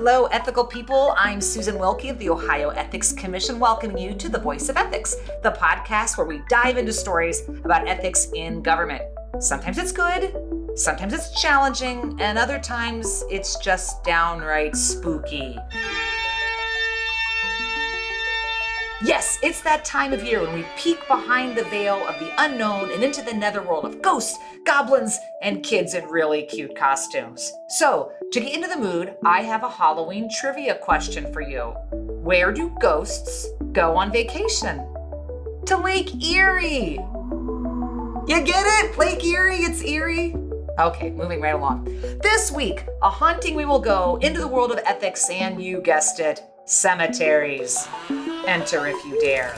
Hello, ethical people. I'm Susan Wilkie of the Ohio Ethics Commission, welcoming you to The Voice of Ethics, the podcast where we dive into stories about ethics in government. Sometimes it's good, sometimes it's challenging, and other times it's just downright spooky. Yes, it's that time of year when we peek behind the veil of the unknown and into the netherworld of ghosts, goblins, and kids in really cute costumes. So, to get into the mood, I have a Halloween trivia question for you. Where do ghosts go on vacation? To Lake Erie. You get it? Lake Erie, it's eerie. Okay, moving right along. This week, a haunting we will go into the world of ethics and, you guessed it, cemeteries. Enter if you dare.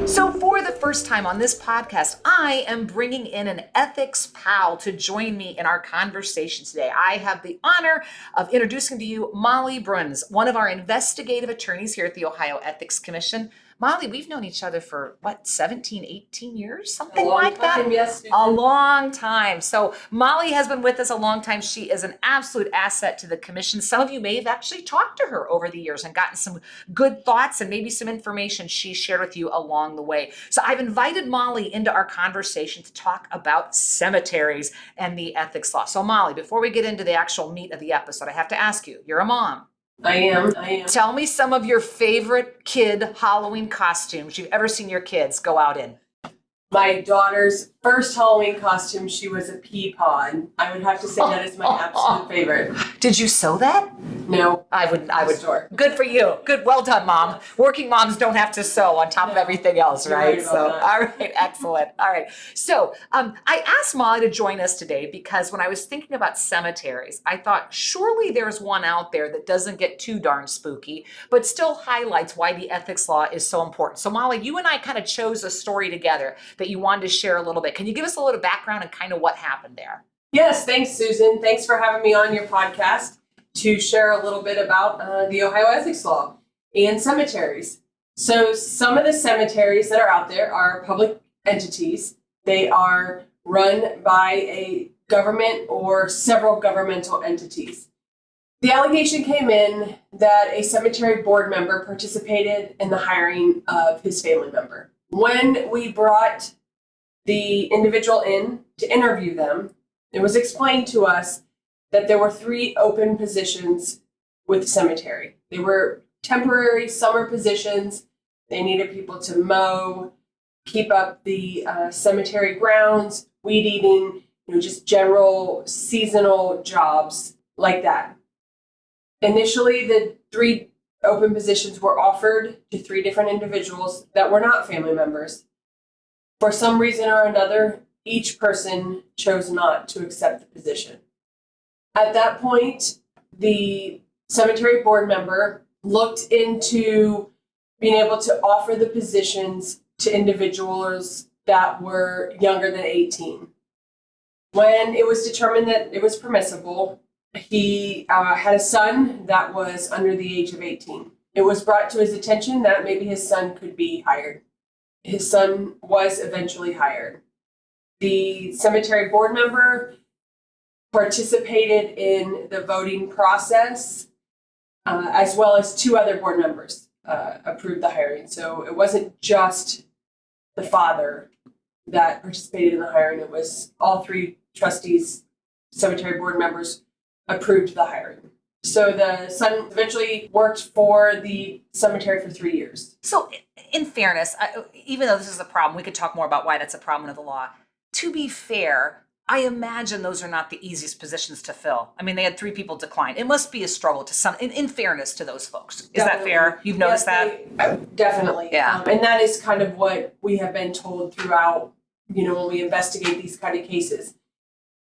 So for the first time on this podcast, I am bringing in an ethics pal to join me in our conversation today. I have the honor of introducing to you Molly Bruns, one of our investigative attorneys here at the Ohio Ethics Commission. Molly, we've known each other for, 17, 18 years? Something like that? Yes, a long time. So Molly has been with us a long time. She is an absolute asset to the commission. Some of you may have actually talked to her over the years and gotten some good thoughts and maybe some information she shared with you along the way. So I've invited Molly into our conversation to talk about cemeteries and the ethics law. So Molly, before we get into the actual meat of the episode, I have to ask you, you're a mom. I am. Tell me some of your favorite kid Halloween costumes you've ever seen your kids go out in. My daughter's first Halloween costume, she was a pea pod. I would have to say that is my absolute favorite. Did you sew that? No. I would. Store. Good for you. Good. Well done, Mom. Working moms don't have to sew on top of everything else, right? Right about that. All right. Excellent. All right. So I asked Molly to join us today because when I was thinking about cemeteries, I thought surely there's one out there that doesn't get too darn spooky, but still highlights why the ethics law is so important. So Molly, you and I kind of chose a story together that you wanted to share a little bit. Can you give us a little background and kind of what happened there? Yes, thanks, Susan. Thanks for having me on your podcast to share a little bit about the Ohio ethics law and cemeteries. So some of the cemeteries that are out there are public entities. They are run by a government or several governmental entities. The allegation came in that a cemetery board member participated in the hiring of his family member. When we brought the individual in to interview them, it was explained to us that there were 3 open positions with the cemetery. They were temporary summer positions. They needed people to mow, keep up the cemetery grounds, weed eating, just general seasonal jobs like that. Initially, the 3 open positions were offered to 3 different individuals that were not family members. For some reason or another, each person chose not to accept the position. At that point, the cemetery board member looked into being able to offer the positions to individuals that were younger than 18. When it was determined that it was permissible, he had a son that was under the age of 18. It was brought to his attention that maybe his son could be hired. His son was eventually hired. The cemetery board member participated in the voting process, as well as 2 other board members approved the hiring. So it wasn't just the father that participated in the hiring. It was all 3 trustees, cemetery board members approved the hiring. So the son eventually worked for the cemetery for 3 years. So in fairness, even though this is a problem, we could talk more about why that's a problem under the law. To be fair, I imagine those are not the easiest positions to fill. I mean, they had 3 people decline. It must be a struggle to some, in fairness to those folks. Is that fair? You've noticed that? Definitely. Yeah. And that is kind of what we have been told throughout, when we investigate these kind of cases.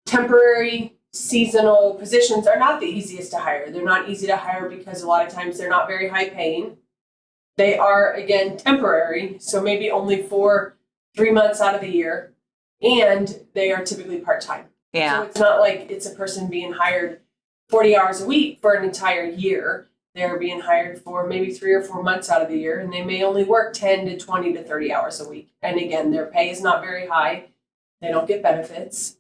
Temporary, seasonal positions are not the easiest to hire. They're not easy to hire because a lot of times they're not very high paying. They are, again, temporary, so maybe only for 3 months out of the year, and they are typically part-time. Yeah. So it's not like it's a person being hired 40 hours a week for an entire year. They're being hired for maybe 3 or 4 months out of the year, and they may only work 10 to 20 to 30 hours a week. And again, their pay is not very high. They don't get benefits.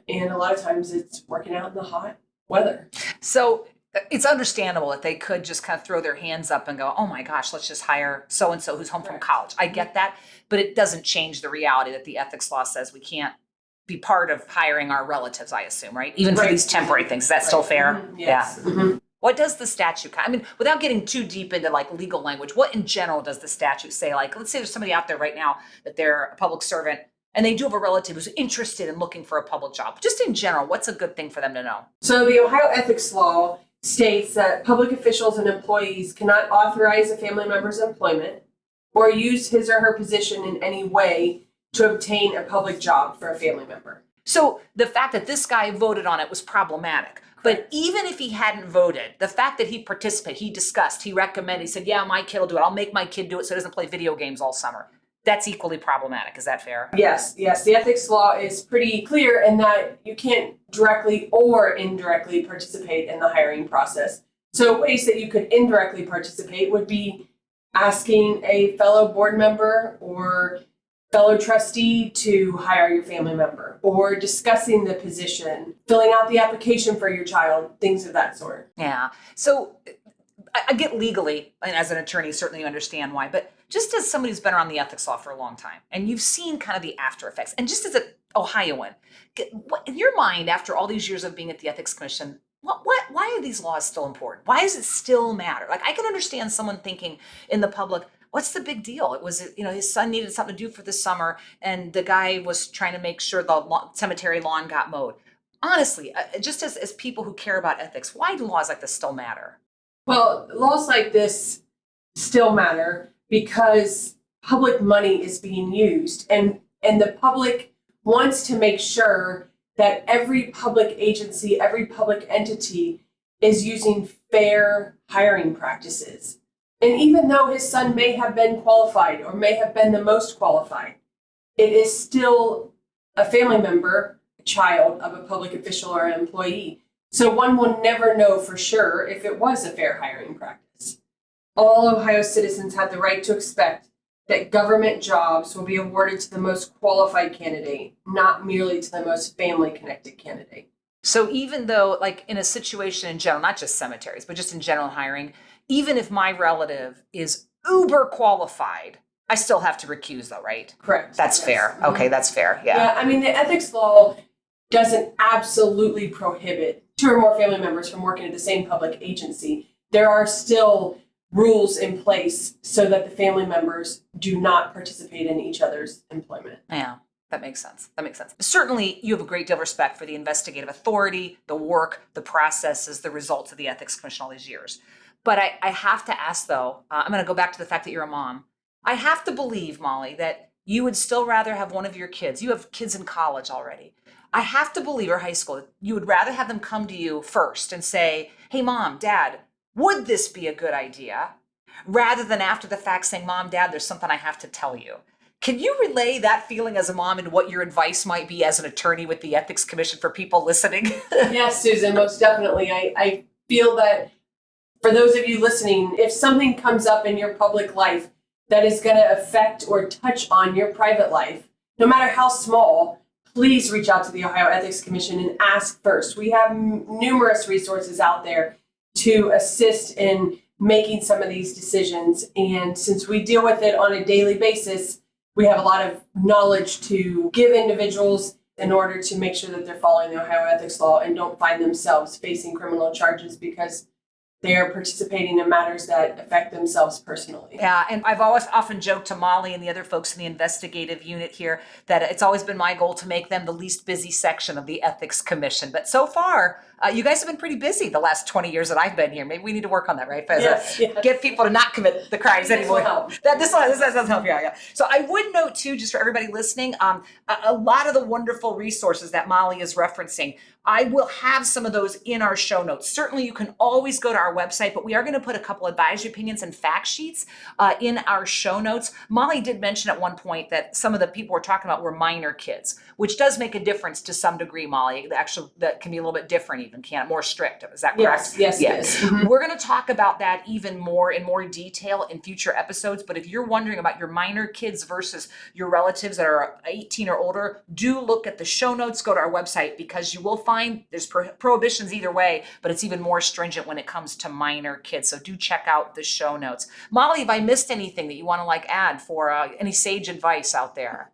And a lot of times it's working out in the hot weather. So it's understandable that they could just kind of throw their hands up and go, oh my gosh, let's just hire so-and-so who's home from college. I get that, but it doesn't change the reality that the ethics law says we can't be part of hiring our relatives, I assume, right? Even for these temporary things. Is that still fair? Yes. Yeah. What does the statute, I mean, without getting too deep into like legal language, what in general does the statute say? Like, let's say there's somebody out there right now that they're a public servant and they do have a relative who's interested in looking for a public job. Just in general, what's a good thing for them to know? So the Ohio ethics law states that public officials and employees cannot authorize a family member's employment or use his or her position in any way to obtain a public job for a family member. So the fact that this guy voted on it was problematic. But even if he hadn't voted, the fact that he participated, he discussed, he recommended, he said, yeah, my kid will do it. I'll make my kid do it so he doesn't play video games all summer. That's equally problematic. Is that fair? Yes. The ethics law is pretty clear in that you can't directly or indirectly participate in the hiring process. So ways that you could indirectly participate would be asking a fellow board member or fellow trustee to hire your family member, or discussing the position, filling out the application for your child, things of that sort. Yeah. So I get legally, and as an attorney, certainly you understand why, but just as somebody who's been around the ethics law for a long time, and you've seen kind of the after effects, and just as an Ohioan, what, in your mind, after all these years of being at the Ethics Commission, why are these laws still important? Why does it still matter? Like, I can understand someone thinking in the public, what's the big deal? It was, his son needed something to do for the summer, and the guy was trying to make sure the cemetery lawn got mowed. Honestly, just as people who care about ethics, why do laws like this still matter? Well, laws like this still matter because public money is being used, and the public wants to make sure that every public agency, every public entity is using fair hiring practices. And even though his son may have been qualified or may have been the most qualified, it is still a family member, a child of a public official or an employee. So one will never know for sure if it was a fair hiring practice. All Ohio citizens have the right to expect that government jobs will be awarded to the most qualified candidate, not merely to the most family-connected candidate. So even though, like in a situation in general, not just cemeteries, but just in general hiring, even if my relative is uber qualified, I still have to recuse though, right? Correct. That's fair. Okay, that's fair. Yeah, I mean, the ethics law doesn't absolutely prohibit two or more family members from working at the same public agency. There are still rules in place so that the family members do not participate in each other's employment. Yeah, that makes sense. Certainly, you have a great deal of respect for the investigative authority, the work, the processes, the results of the Ethics Commission all these years. But I have to ask, though, I'm going to go back to the fact that you're a mom. I have to believe, Molly, that you would still rather have one of your kids. You have kids in college already. I have to believe, or high school, you would rather have them come to you first and say, hey, Mom, Dad, would this be a good idea? Rather than after the fact saying, Mom, Dad, there's something I have to tell you. Can you relay that feeling as a mom and what your advice might be as an attorney with the Ethics Commission for people listening? Yes, Susan, most definitely. I feel that for those of you listening, if something comes up in your public life that is going to affect or touch on your private life, no matter how small, please reach out to the Ohio Ethics Commission and ask first. We have numerous resources out there to assist in making some of these decisions. And since we deal with it on a daily basis, we have a lot of knowledge to give individuals in order to make sure that they're following the Ohio ethics law and don't find themselves facing criminal charges because they are participating in matters that affect themselves personally. Yeah, and I've always often joked to Molly and the other folks in the investigative unit here that it's always been my goal to make them the least busy section of the Ethics Commission. But so far, you guys have been pretty busy the last 20 years that I've been here. Maybe we need to work on that, right? Yes. Get people to not commit the crimes anymore. This will help. This does help, yeah. So I would note too, just for everybody listening, a lot of the wonderful resources that Molly is referencing, I will have some of those in our show notes. Certainly you can always go to our website, but we are going to put a couple advisory opinions and fact sheets in our show notes. Molly did mention at one point that some of the people we're talking about were minor kids, which does make a difference to some degree, Molly. Actually, that can be a little bit different even, more strict. Is that correct? Yes, it is. Mm-hmm. We're going to talk about that even more in more detail in future episodes. But if you're wondering about your minor kids versus your relatives that are 18 or older, do look at the show notes, go to our website, because you will find fine. There's prohibitions either way, but it's even more stringent when it comes to minor kids. So do check out the show notes. Molly, have I missed anything that you want to add for any sage advice out there?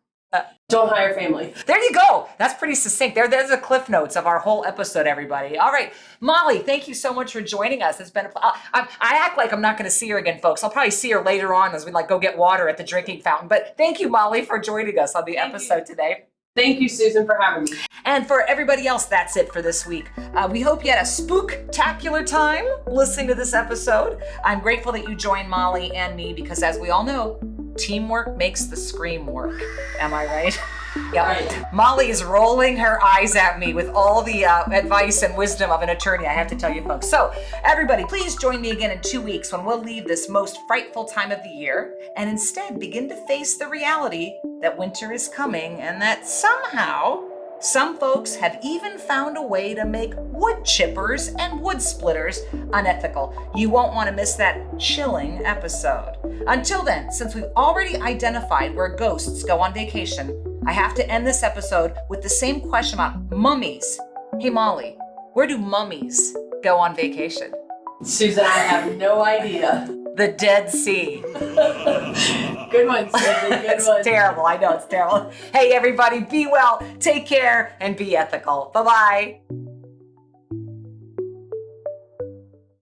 Don't hire family. There you go. That's pretty succinct. There's the cliff notes of our whole episode, everybody. All right, Molly, thank you so much for joining us. It's been. I act like I'm not going to see her again, folks. I'll probably see her later on as we go get water at the drinking fountain. But thank you, Molly, for joining us on the episode today. Thank you, Susan, for having me. And for everybody else, that's it for this week. We hope you had a spooktacular time listening to this episode. I'm grateful that you joined Molly and me because, as we all know, teamwork makes the scream work. Am I right? Yeah. Right. Molly is rolling her eyes at me with all the advice and wisdom of an attorney, I have to tell you folks. So everybody, please join me again in 2 weeks when we'll leave this most frightful time of the year and instead begin to face the reality that winter is coming and that somehow some folks have even found a way to make wood chippers and wood splitters unethical. You won't want to miss that chilling episode. Until then, since we've already identified where ghosts go on vacation, I have to end this episode with the same question about mummies. Hey Molly, where do mummies go on vacation? Susan, I have no idea. The Dead Sea. Good one, Susan. Good It's one. terrible. I know it's terrible. Hey everybody, be well, take care, and be ethical. Bye-bye.